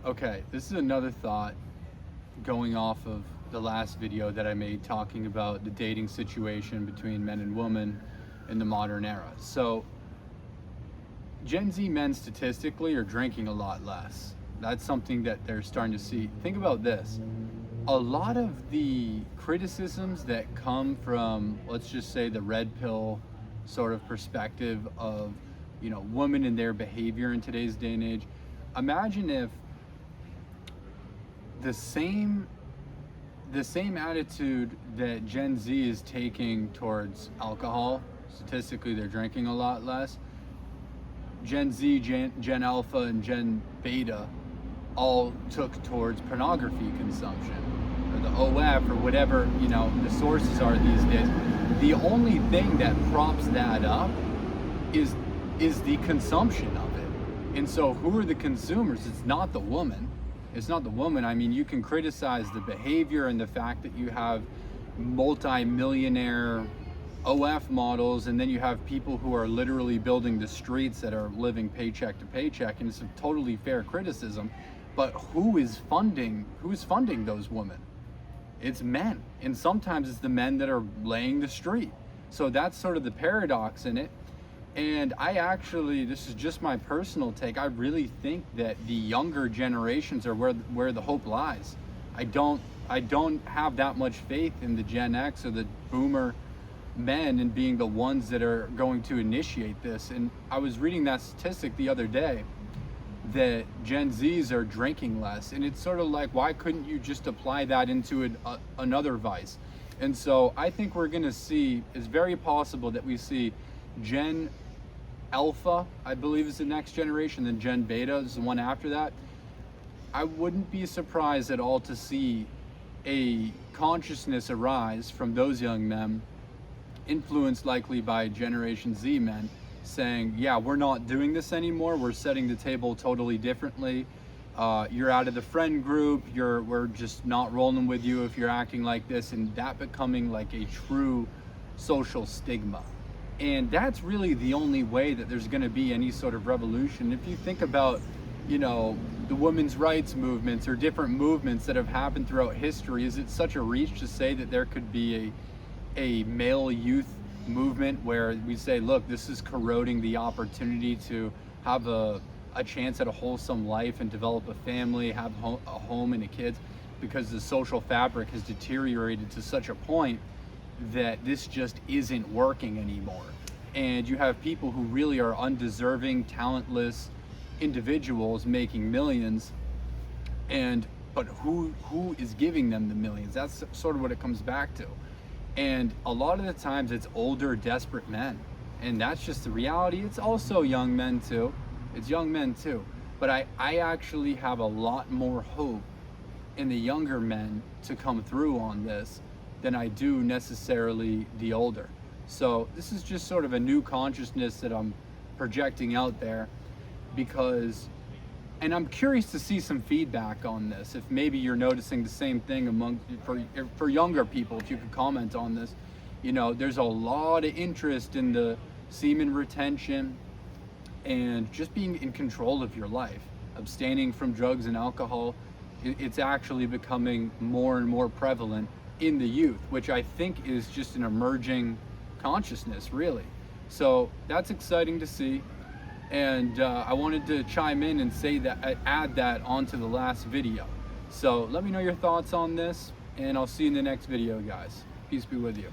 Okay, this is another thought going off of the last video that I made talking about the dating situation between men and women in the modern era. So, Gen Z men statistically are drinking a lot less. That's something that they're starting to see. Think about this. A lot of the criticisms that come from, let's just say, the red pill sort of perspective of, women and their behavior in today's day and age. Imagine if the same the same attitude that Gen Z is taking towards alcohol, statistically they're drinking a lot less. Gen Z, Gen Alpha, and Gen Beta all took towards pornography consumption or the OF or whatever, the sources are these days. The only thing that props that up is the consumption of it. And so who are the consumers? It's not the woman. It's not the woman. I mean, you can criticize the behavior and the fact that you have multi-millionaire OF models, and then you have people who are literally building the streets that are living paycheck to paycheck, and it's a totally fair criticism. But who's funding those women? It's men, and sometimes it's the men that are laying the street. So that's sort of the paradox in it. And this is just my personal take, I really think that the younger generations are where the hope lies. I don't have that much faith in the Gen X or the boomer men and being the ones that are going to initiate this. And I was reading that statistic the other day that Gen Zs are drinking less, and it's sort of like, why couldn't you just apply that into another vice? And so I think it's very possible that we see Gen Alpha, I believe, is the next generation, then Gen Beta is the one after that. I wouldn't be surprised at all to see a consciousness arise from those young men, influenced likely by Generation Z men, saying, yeah, we're not doing this anymore, we're setting the table totally differently. You're out of the friend group, we're just not rolling with you if you're acting like this, and that becoming like a true social stigma. And that's really the only way that there's going to be any sort of revolution. If you think about, the women's rights movements or different movements that have happened throughout history, is it such a reach to say that there could be a male youth movement where we say, look, this is corroding the opportunity to have a chance at a wholesome life and develop a family, have a home and a kids, because the social fabric has deteriorated to such a point that this just isn't working anymore. And you have people who really are undeserving, talentless individuals making millions, but who is giving them the millions? That's sort of what it comes back to. And a lot of the times it's older, desperate men. And that's just the reality. It's also young men too. It's young men too. But I actually have a lot more hope in the younger men to come through on this than I do necessarily the older. So this is just sort of a new consciousness that I'm projecting out there, and I'm curious to see some feedback on this. If maybe you're noticing the same thing for younger people, if you could comment on this. There's a lot of interest in the semen retention and just being in control of your life, abstaining from drugs and alcohol. It's actually becoming more and more prevalent in the youth, which I think is just an emerging consciousness, really. So that's exciting to see. And I wanted to chime in and add that onto the last video. So let me know your thoughts on this, and I'll see you in the next video, guys. Peace be with you.